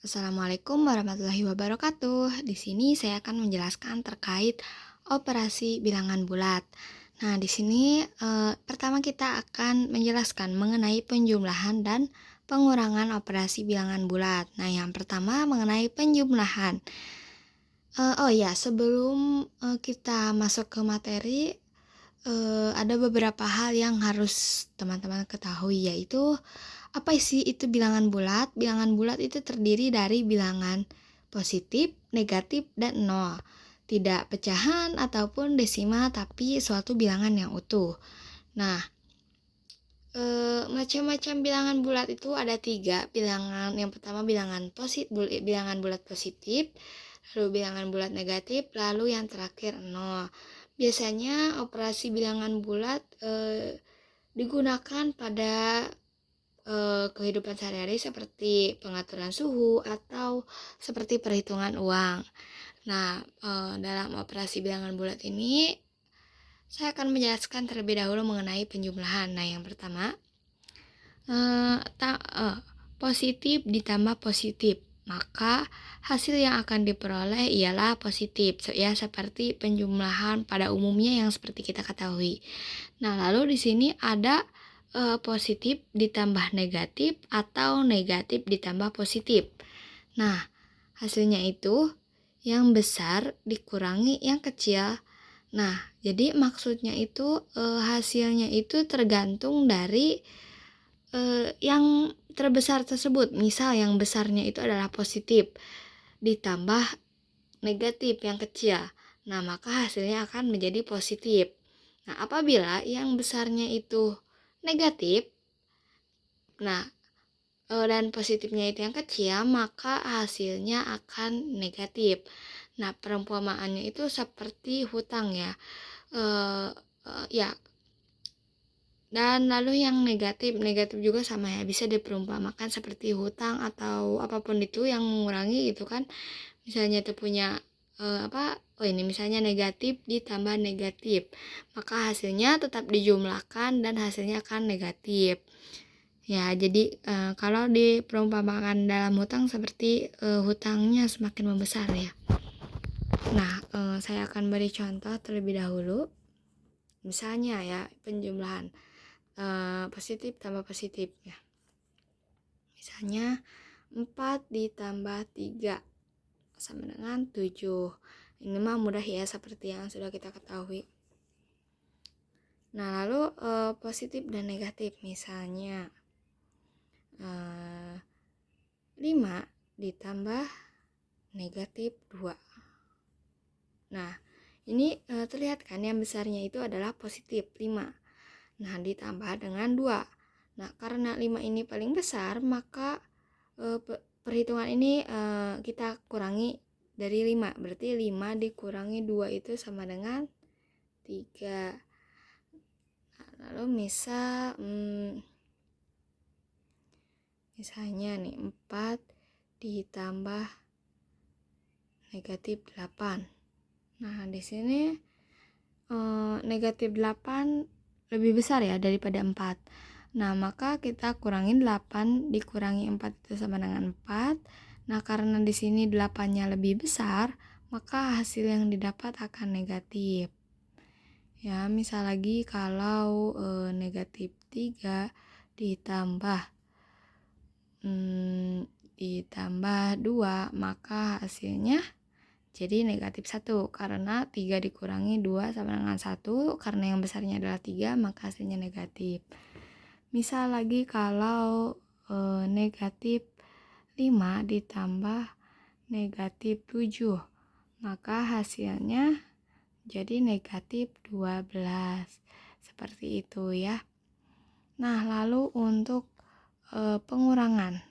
Assalamualaikum warahmatullahi wabarakatuh. Di sini saya akan menjelaskan terkait operasi bilangan bulat. Nah, di sini pertama kita akan menjelaskan mengenai penjumlahan dan pengurangan operasi bilangan bulat. Nah, yang pertama mengenai penjumlahan. Oh ya, sebelum kita masuk ke materi, ada beberapa hal yang harus teman-teman ketahui, yaitu apa sih itu bilangan bulat? Bilangan bulat itu terdiri dari bilangan positif, negatif, dan nol. Tidak pecahan ataupun desimal, tapi suatu bilangan yang utuh. Nah, macam-macam bilangan bulat itu ada 3 bilangan. Yang pertama bilangan bulat positif, lalu bilangan bulat negatif, lalu yang terakhir nol. Biasanya operasi bilangan bulat digunakan pada kehidupan sehari-hari seperti pengaturan suhu atau seperti perhitungan uang. Nah, dalam operasi bilangan bulat ini saya akan menjelaskan terlebih dahulu mengenai penjumlahan. Nah, yang pertama positif ditambah positif, maka hasil yang akan diperoleh ialah positif, ya, seperti penjumlahan pada umumnya yang seperti kita ketahui. Nah, lalu di sini ada positif ditambah negatif atau negatif ditambah positif. Nah, hasilnya itu yang besar dikurangi yang kecil. Nah, jadi maksudnya itu hasilnya itu tergantung dari yang terbesar tersebut. Misal yang besarnya itu adalah positif ditambah negatif yang kecil. Nah, maka hasilnya akan menjadi positif. Nah, apabila yang besarnya itu negatif, nah dan positifnya itu yang kecil, maka hasilnya akan negatif. Nah, perumpamaannya itu seperti hutang ya. Ya, dan lalu yang negatif juga sama ya, bisa diperumpamakan seperti hutang atau apapun itu yang mengurangi gitu kan. Misalnya itu punya ini misalnya negatif ditambah negatif, maka hasilnya tetap dijumlahkan dan hasilnya akan negatif. Ya, jadi kalau diperumpamakan dalam hutang seperti hutangnya semakin membesar ya. Nah, saya akan beri contoh terlebih dahulu. Misalnya ya, penjumlahan positif tambah positif ya. Misalnya 4 ditambah 3 sama dengan 7. Ini mah mudah ya, seperti yang sudah kita ketahui. Nah, lalu positif dan negatif, misalnya 5 ditambah negatif 2. Nah, ini terlihat kan yang besarnya itu adalah positif 5. Nah, ditambah dengan 2. Nah, karena 5 ini paling besar, maka perhitungan ini kita kurangi dari 5. Berarti 5 dikurangi 2 itu sama dengan 3. Nah, lalu misalnya nih 4 ditambah negatif 8. Nah, di sini negatif 8 lebih besar ya daripada 4. Nah, maka kita kurangin 8 dikurangi 4 itu sama dengan 4. Nah, karena di sini 8-nya lebih besar, maka hasil yang didapat akan negatif. Ya, misal lagi kalau negatif 3 ditambah 2, maka hasilnya jadi negatif 1, karena 3 dikurangi 2 sama dengan 1, karena yang besarnya adalah 3, maka hasilnya negatif. Misal lagi kalau negatif 5 ditambah negatif 7, maka hasilnya jadi negatif 12. Seperti itu ya. Nah, lalu untuk pengurangan.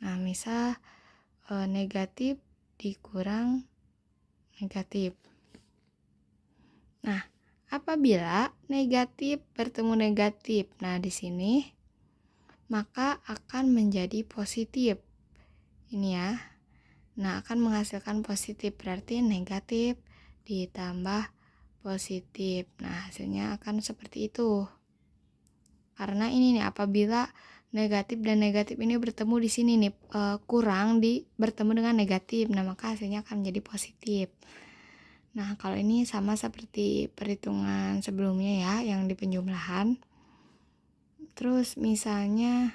Nah, misal negatif dikurang negatif. Nah, apabila negatif bertemu negatif, nah di sini maka akan menjadi positif. Ini ya. Nah, akan menghasilkan positif, berarti negatif ditambah positif. Nah, hasilnya akan seperti itu. Karena ini nih, apabila negatif dan negatif ini bertemu di sini nih, kurang bertemu dengan negatif, nah maka hasilnya akan menjadi positif. Nah, kalau ini sama seperti perhitungan sebelumnya ya, yang di penjumlahan. Terus misalnya,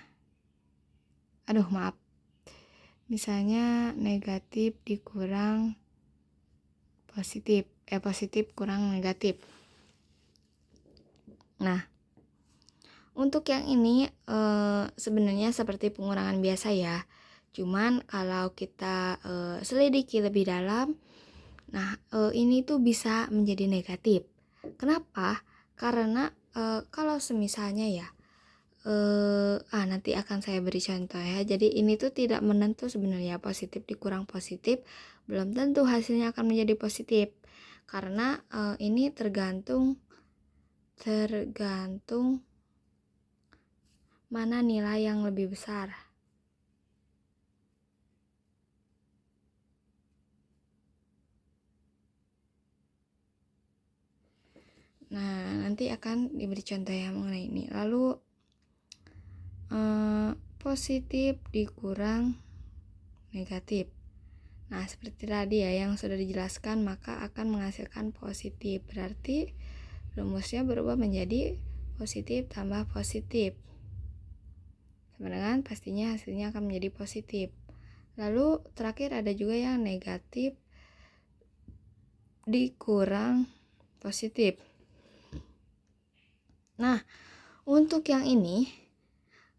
misalnya negatif dikurang positif, positif kurang negatif. Nah, untuk yang ini sebenarnya seperti pengurangan biasa ya. Cuman kalau kita selidiki lebih dalam, nah ini tuh bisa menjadi negatif. Kenapa? Karena kalau semisalnya ya, nanti akan saya beri contoh ya. Jadi ini tuh tidak menentu sebenarnya, positif dikurang positif belum tentu hasilnya akan menjadi positif. Karena ini tergantung mana nilai yang lebih besar. Nah, nanti akan diberi contoh ya mengenai ini. Lalu positif dikurang negatif. Nah, seperti tadi ya yang sudah dijelaskan, maka akan menghasilkan positif. Berarti rumusnya berubah menjadi positif tambah positif. Sama dengan pastinya hasilnya akan menjadi positif. Lalu terakhir ada juga yang negatif dikurang positif. Nah, untuk yang ini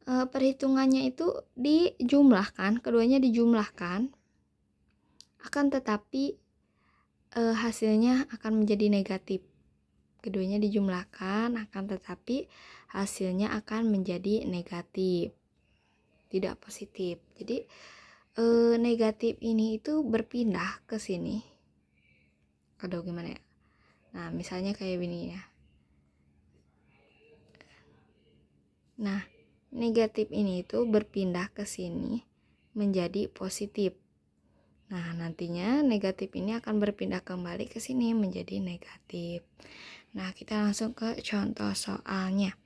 perhitungannya itu dijumlahkan, keduanya dijumlahkan, akan tetapi hasilnya akan menjadi negatif. Keduanya dijumlahkan, akan tetapi hasilnya akan menjadi negatif, tidak positif. Jadi negatif ini itu berpindah ke sini. Aduh, gimana ya? Nah, misalnya kayak gini ya. Nah, negatif ini itu berpindah ke sini menjadi positif. Nah, nantinya negatif ini akan berpindah kembali ke sini menjadi negatif. Nah, kita langsung ke contoh soalnya.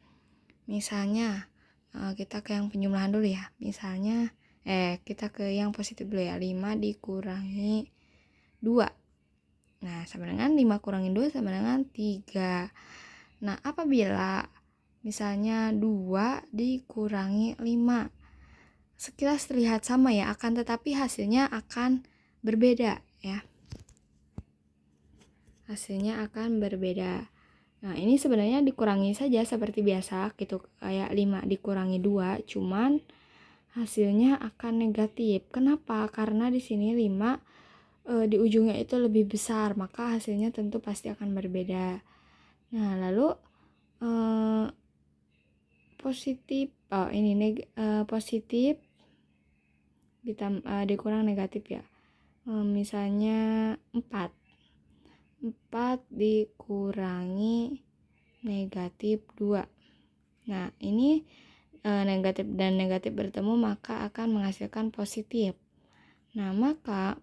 Misalnya, kita ke yang penjumlahan dulu ya. Misalnya, kita ke yang positif dulu ya. 5 dikurangi 2. Nah, sama dengan 5 kurangi 2 sama dengan 3. Nah, apabila misalnya 2 dikurangi 5, sekilas terlihat sama ya, akan tetapi hasilnya akan berbeda ya. Hasilnya akan berbeda. Nah, ini sebenarnya dikurangi saja seperti biasa gitu, kayak 5 dikurangi 2, cuman hasilnya akan negatif. Kenapa? Karena di sini 5 di ujungnya itu lebih besar, maka hasilnya tentu pasti akan berbeda. Nah, lalu positif positif dikurang negatif ya. Misalnya 4 dikurangi negatif 2. Nah, ini negatif dan negatif bertemu maka akan menghasilkan positif. Nah, maka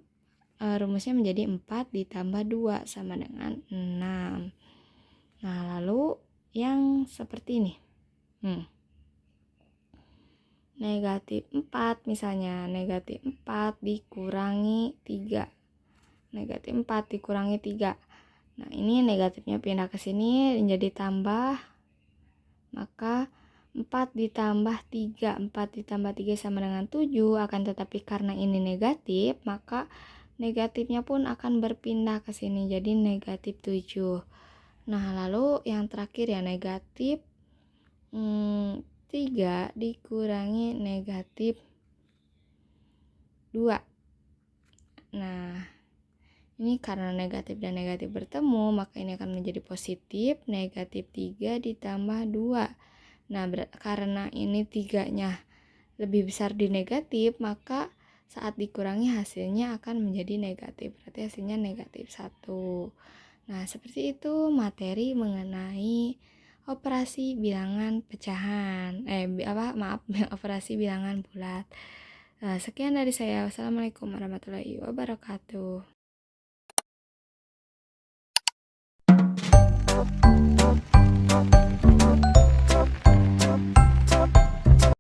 rumusnya menjadi 4 ditambah 2 sama dengan 6. Nah, lalu yang seperti ini. Negatif 4 misalnya, negatif 4 dikurangi 3. Negatif 4 dikurangi 3. Nah, ini negatifnya pindah ke sini menjadi tambah. Maka 4 ditambah 3. 4 ditambah 3 sama dengan 7. Akan tetapi karena ini negatif, maka negatifnya pun akan berpindah ke sini jadi negatif 7. Nah, lalu yang terakhir ya, negatif 3 dikurangi negatif 2. Nah, ini karena negatif dan negatif bertemu, maka ini akan menjadi positif. Negatif 3 ditambah 2. Nah, karena ini 3-nya lebih besar di negatif, maka saat dikurangi hasilnya akan menjadi negatif. Berarti hasilnya negatif 1. Nah, seperti itu materi mengenai operasi bilangan pecahan. Operasi bilangan bulat. Sekian dari saya. Wassalamualaikum warahmatullahi wabarakatuh.